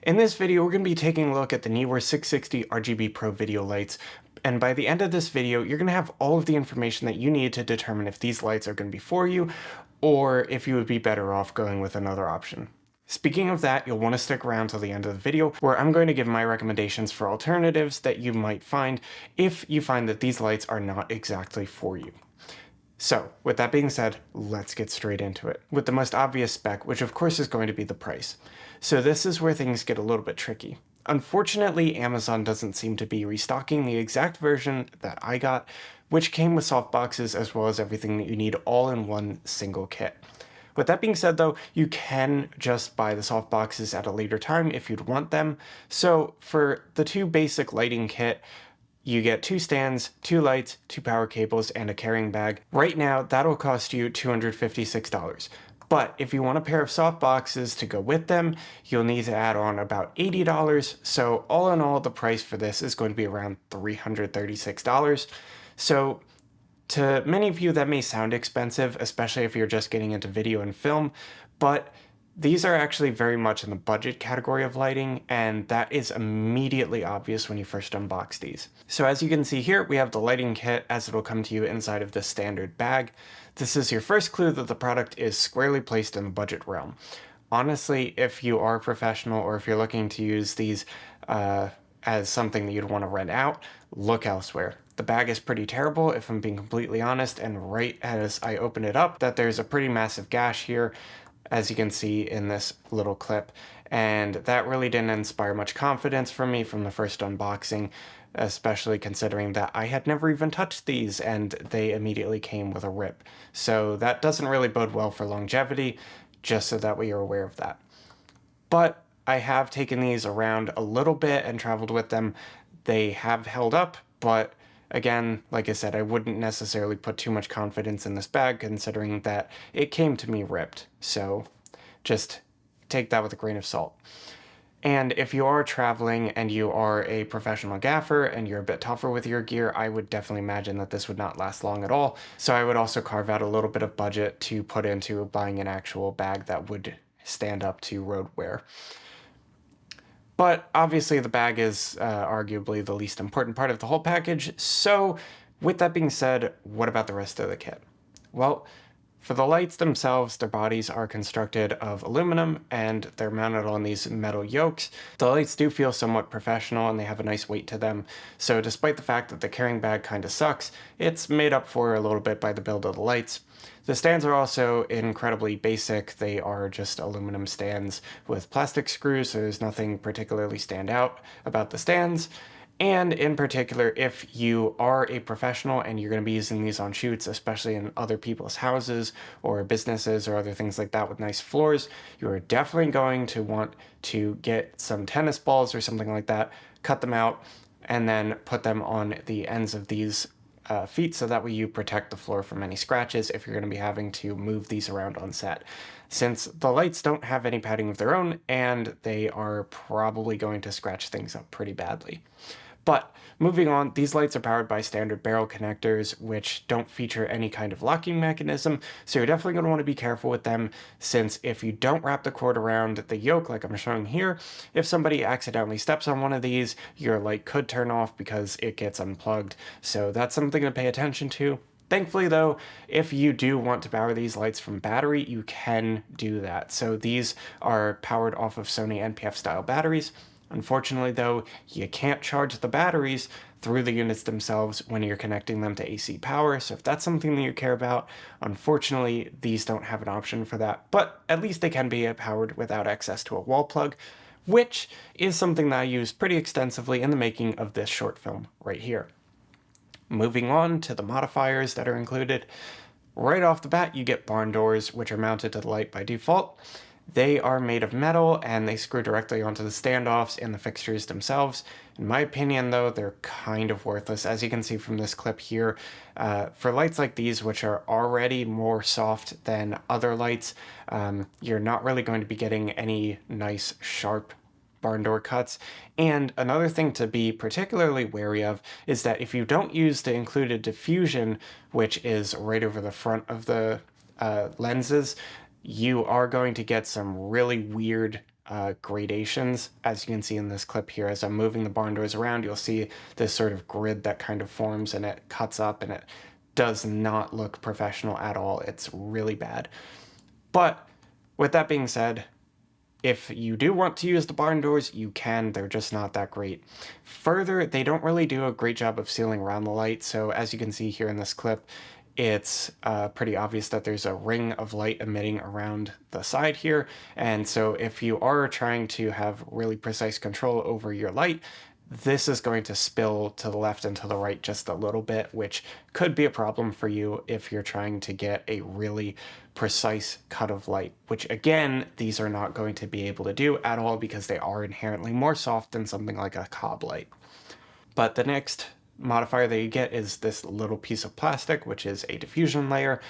In this video, we're going to be taking a look at the Neewer 660 RGB Pro video lights, and by the end of this video, you're going to have all of the information that you need to determine if these lights are going to be for you, or if you would be better off going with another option. Speaking of that, you'll want to stick around till the end of the video, where I'm going to give my recommendations for alternatives that you might find if you find that these lights are not exactly for you. So, with that being said, let's get straight into it, with the most obvious spec, which of course is going to be the price. So this is where things get a little bit tricky. Unfortunately, Amazon doesn't seem to be restocking the exact version that I got, which came with softboxes as well as everything that you need all in one single kit. With that being said though, you can just buy the softboxes at a later time if you'd want them. So for the two basic lighting kit, you get 2 stands, 2 lights, 2 power cables, and a carrying bag. Right now, that'll cost you $256. But if you want a pair of softboxes to go with them, you'll need to add on about $80. So all in all, the price for this is going to be around $336. So to many of you, that may sound expensive, especially if you're just getting into video and film, but these are actually very much in the budget category of lighting, and that is immediately obvious when you first unbox these. So as you can see here, we have the lighting kit as it'll come to you inside of this standard bag. This is your first clue that the product is squarely placed in the budget realm. Honestly, if you are a professional or if you're looking to use these as something that you'd want to rent out, look elsewhere. The bag is pretty terrible, if I'm being completely honest, and right as I open it up, that there's a pretty massive gash here, as you can see in this little clip, and that really didn't inspire much confidence from me from the first unboxing, especially considering that I had never even touched these and they immediately came with a rip. So that doesn't really bode well for longevity, just so that we are aware of that. But I have taken these around a little bit and traveled with them. They have held up, but again, like I said, I wouldn't necessarily put too much confidence in this bag considering that it came to me ripped. So just take that with a grain of salt. And if you are traveling and you are a professional gaffer and you're a bit tougher with your gear, I would definitely imagine that this would not last long at all. So I would also carve out a little bit of budget to put into buying an actual bag that would stand up to road wear. But obviously the bag is arguably the least important part of the whole package, so with that being said, what about the rest of the kit? Well, for the lights themselves, their bodies are constructed of aluminum and they're mounted on these metal yokes. The lights do feel somewhat professional and they have a nice weight to them, so despite the fact that the carrying bag kinda sucks, it's made up for a little bit by the build of the lights. The stands are also incredibly basic. They are just aluminum stands with plastic screws, so there's nothing particularly stand out about the stands. And in particular, if you are a professional and you're going to be using these on shoots, especially in other people's houses or businesses or other things like that with nice floors, you are definitely going to want to get some tennis balls or something like that, cut them out, and then put them on the ends of these feet so that way you protect the floor from any scratches if you're going to be having to move these around on set. Since the lights don't have any padding of their own and they are probably going to scratch things up pretty badly. But moving on, these lights are powered by standard barrel connectors, which don't feature any kind of locking mechanism, so you're definitely going to want to be careful with them, since if you don't wrap the cord around the yoke like I'm showing here, if somebody accidentally steps on one of these, your light could turn off because it gets unplugged, so that's something to pay attention to. Thankfully though, if you do want to power these lights from battery, you can do that. So these are powered off of Sony NPF style batteries. Unfortunately though, you can't charge the batteries through the units themselves when you're connecting them to AC power, so if that's something that you care about, unfortunately these don't have an option for that, but at least they can be powered without access to a wall plug, which is something that I used pretty extensively in the making of this short film right here. Moving on to the modifiers that are included, right off the bat you get barn doors, which are mounted to the light by default. They are made of metal and they screw directly onto the standoffs and the fixtures themselves. In my opinion though, they're kind of worthless, as you can see from this clip here. For lights like these, which are already more soft than other lights, you're not really going to be getting any nice sharp barn door cuts. And another thing to be particularly wary of is that if you don't use the included diffusion, which is right over the front of the lenses, you are going to get some really weird gradations. As you can see in this clip here, as I'm moving the barn doors around, you'll see this sort of grid that kind of forms, and it cuts up, and it does not look professional at all. It's really bad. But with that being said, if you do want to use the barn doors, you can. They're just not that great. Further, they don't really do a great job of sealing around the light. So as you can see here in this clip, it's pretty obvious that there's a ring of light emitting around the side here. And so if you are trying to have really precise control over your light, this is going to spill to the left and to the right just a little bit, which could be a problem for you if you're trying to get a really precise cut of light, which again, these are not going to be able to do at all because they are inherently more soft than something like a cob light. But the next modifier that you get is this little piece of plastic, which is a diffusion layer.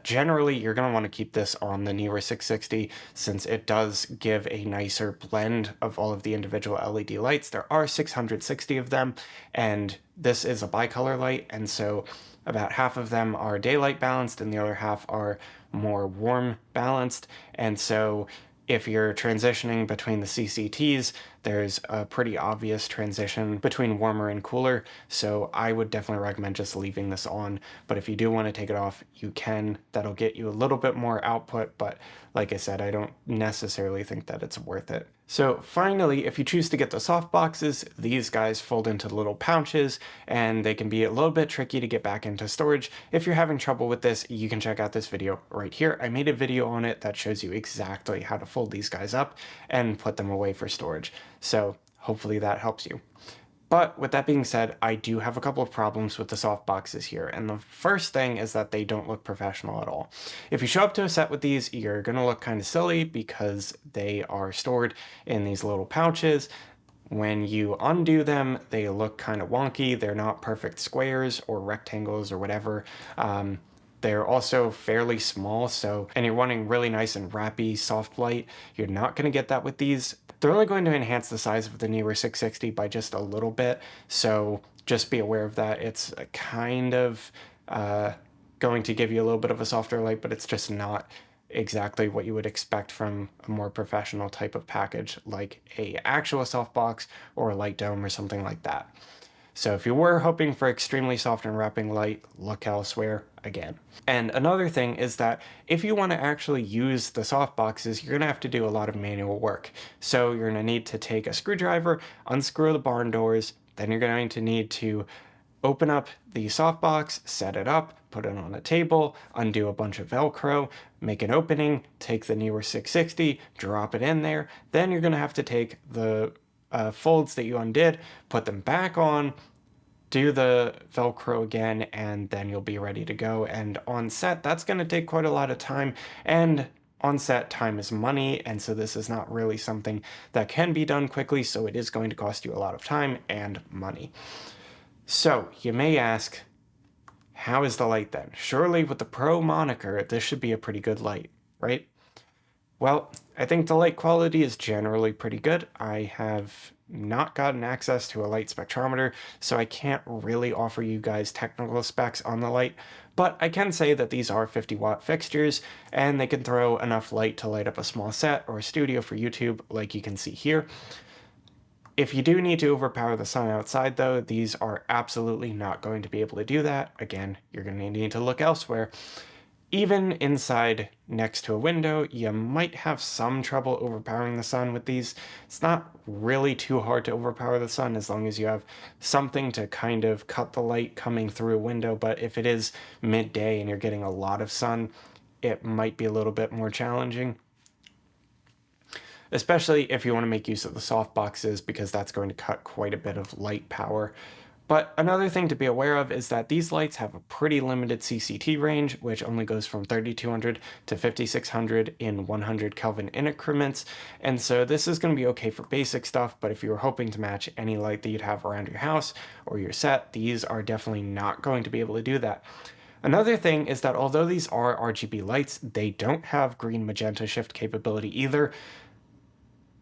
Generally, you're going to want to keep this on the Neewer 660 since it does give a nicer blend of all of the individual LED lights. There are 660 of them, and this is a bicolor light, and so about half of them are daylight balanced and the other half are more warm balanced. And so if you're transitioning between the CCTs, there's a pretty obvious transition between warmer and cooler, so I would definitely recommend just leaving this on. But if you do want to take it off, you can. That'll get you a little bit more output, but like I said, I don't necessarily think that it's worth it. So finally, if you choose to get the softboxes, these guys fold into little pouches, and they can be a little bit tricky to get back into storage. If you're having trouble with this, you can check out this video right here. I made a video on it that shows you exactly how to fold these guys up and put them away for storage. So hopefully that helps you. But with that being said, I do have a couple of problems with the softboxes here, and the first thing is that they don't look professional at all. If you show up to a set with these, you're going to look kind of silly because they are stored in these little pouches. When you undo them, they look kind of wonky. They're not perfect squares or rectangles or whatever. They're also fairly small, and you're wanting really nice and wrappy soft light. You're not going to get that with these. They're only going to enhance the size of the Neewer 660 by just a little bit, so just be aware of that. It's kind of going to give you a little bit of a softer light, but it's just not exactly what you would expect from a more professional type of package like a actual softbox or a light dome or something like that. So if you were hoping for extremely soft and wrapping light, look elsewhere again. And another thing is that if you want to actually use the softboxes, you're going to have to do a lot of manual work. So you're going to need to take a screwdriver, unscrew the barn doors, then you're going to need to open up the softbox, set it up, put it on a table, undo a bunch of Velcro, make an opening, take the Neewer 660, drop it in there. Then you're going to have to take the folds that you undid, put them back on, do the Velcro again, and then you'll be ready to go. And on set, that's going to take quite a lot of time, and on set, time is money, and so this is not really something that can be done quickly, so it is going to cost you a lot of time and money. So you may ask, how is the light then? Surely with the Pro moniker, this should be a pretty good light, right? Well, I think the light quality is generally pretty good. I have not gotten access to a light spectrometer, so I can't really offer you guys technical specs on the light, but I can say that these are 50-watt fixtures, and they can throw enough light to light up a small set or a studio for YouTube, like you can see here. If you do need to overpower the sun outside, though, these are absolutely not going to be able to do that. Again, you're going to need to look elsewhere. Even inside next to a window, you might have some trouble overpowering the sun with these. It's not really too hard to overpower the sun as long as you have something to kind of cut the light coming through a window, but if it is midday and you're getting a lot of sun, it might be a little bit more challenging. Especially if you want to make use of the softboxes, because that's going to cut quite a bit of light power. But another thing to be aware of is that these lights have a pretty limited CCT range, which only goes from 3200 to 5600 in 100 Kelvin increments. And so this is going to be okay for basic stuff, but if you were hoping to match any light that you'd have around your house or your set, these are definitely not going to be able to do that. Another thing is that although these are RGB lights, they don't have green magenta shift capability either,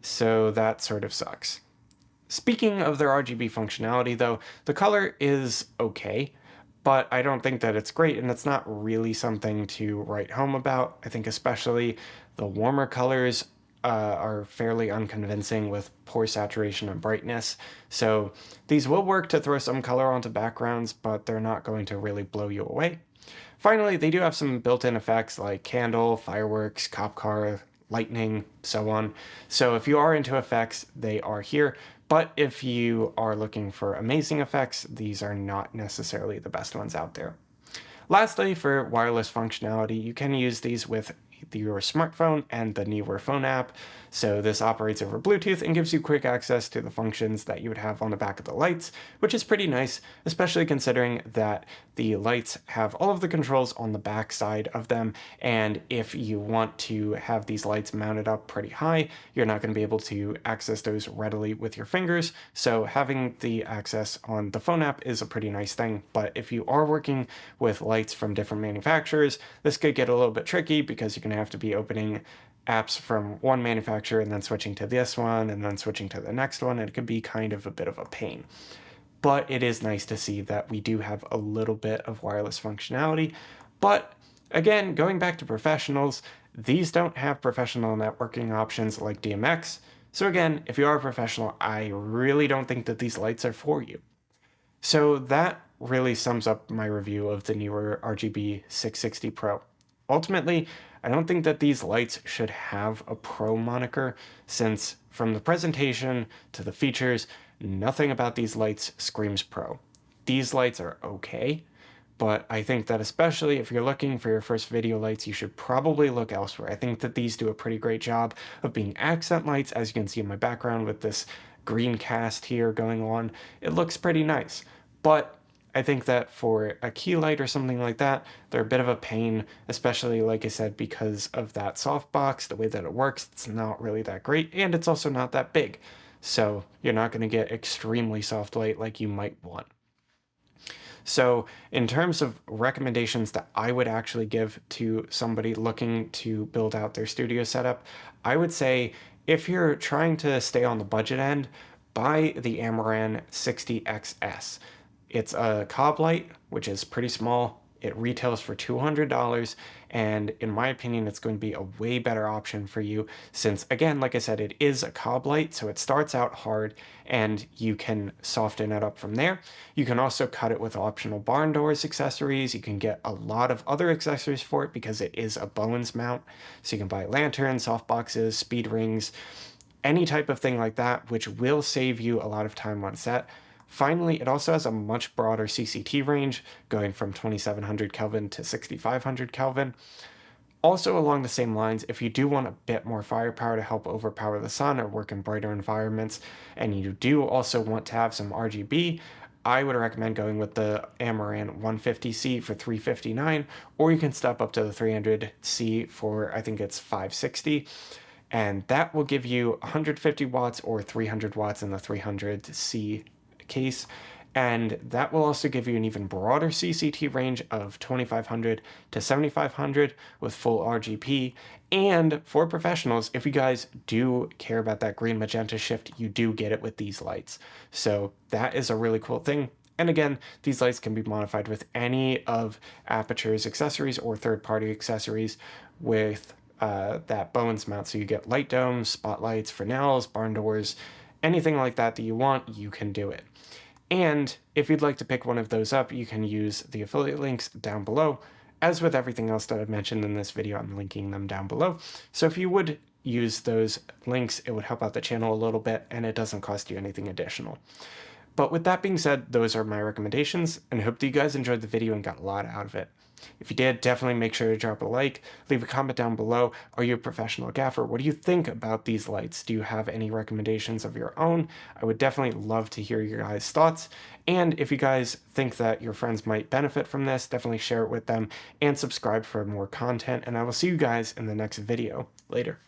so that sort of sucks. Speaking of their RGB functionality, though, the color is okay, but I don't think that it's great, and it's not really something to write home about. I think especially the warmer colors are fairly unconvincing with poor saturation and brightness. So these will work to throw some color onto backgrounds, but they're not going to really blow you away. Finally, they do have some built-in effects like candle, fireworks, cop car, lightning, so on. So if you are into effects, they are here. But if you are looking for amazing effects, these are not necessarily the best ones out there. Lastly, for wireless functionality, you can use these with your smartphone and the Neewer phone app. So this operates over Bluetooth and gives you quick access to the functions that you would have on the back of the lights, which is pretty nice, especially considering that the lights have all of the controls on the back side of them. And if you want to have these lights mounted up pretty high, you're not going to be able to access those readily with your fingers. So having the access on the phone app is a pretty nice thing. But if you are working with lights from different manufacturers, this could get a little bit tricky because you're going to have to be opening apps from one manufacturer and then switching to this one and then switching to the next one. And it could be kind of a bit of a pain. But it is nice to see that we do have a little bit of wireless functionality. But again, going back to professionals, these don't have professional networking options like DMX. So again, if you are a professional, I really don't think that these lights are for you. So that really sums up my review of the Neewer RGB 660 Pro. Ultimately, I don't think that these lights should have a Pro moniker, since from the presentation to the features, nothing about these lights screams Pro. These lights are okay, but I think that especially if you're looking for your first video lights, you should probably look elsewhere. I think that these do a pretty great job of being accent lights, as you can see in my background with this green cast here going on. It looks pretty nice, but I think that for a key light or something like that, they're a bit of a pain, especially, like I said, because of that softbox, the way that it works, it's not really that great, and it's also not that big. So you're not going to get extremely soft light like you might want. So in terms of recommendations that I would actually give to somebody looking to build out their studio setup, I would say if you're trying to stay on the budget end, buy the Amaran 60XS. It's a cob light, which is pretty small. It retails for $200, and in my opinion, it's going to be a way better option for you since, again, like I said, it is a cob light, so it starts out hard, and you can soften it up from there. You can also cut it with optional barn doors accessories. You can get a lot of other accessories for it because it is a Bowens mount, so you can buy lanterns, softboxes, speed rings, any type of thing like that, which will save you a lot of time on set. Finally, it also has a much broader CCT range, going from 2700 Kelvin to 6500 Kelvin. Also along the same lines, if you do want a bit more firepower to help overpower the sun or work in brighter environments, and you do also want to have some RGB, I would recommend going with the Amaran 150C for $359, or you can step up to the 300C for, I think it's $560. And that will give you 150 watts or 300 watts in the 300C case, and that will also give you an even broader CCT range of 2500 to 7500 with full RGB. And for professionals, if you guys do care about that green magenta shift, you do get it with these lights. So that is a really cool thing. And again, these lights can be modified with any of Aperture's accessories or third-party accessories with that Bowens mount. So you get light domes, spotlights, Fresnels, barn doors, anything like that that you want, you can do it. And if you'd like to pick one of those up, you can use the affiliate links down below. As with everything else that I've mentioned in this video, I'm linking them down below. So if you would use those links, it would help out the channel a little bit, and it doesn't cost you anything additional. But with that being said, those are my recommendations, and I hope that you guys enjoyed the video and got a lot out of it. If you did, definitely make sure to drop a like, leave a comment down below. Are you a professional gaffer? What do you think about these lights? Do you have any recommendations of your own? I would definitely love to hear your guys' thoughts. And if you guys think that your friends might benefit from this, definitely share it with them and subscribe for more content. And I will see you guys in the next video. Later.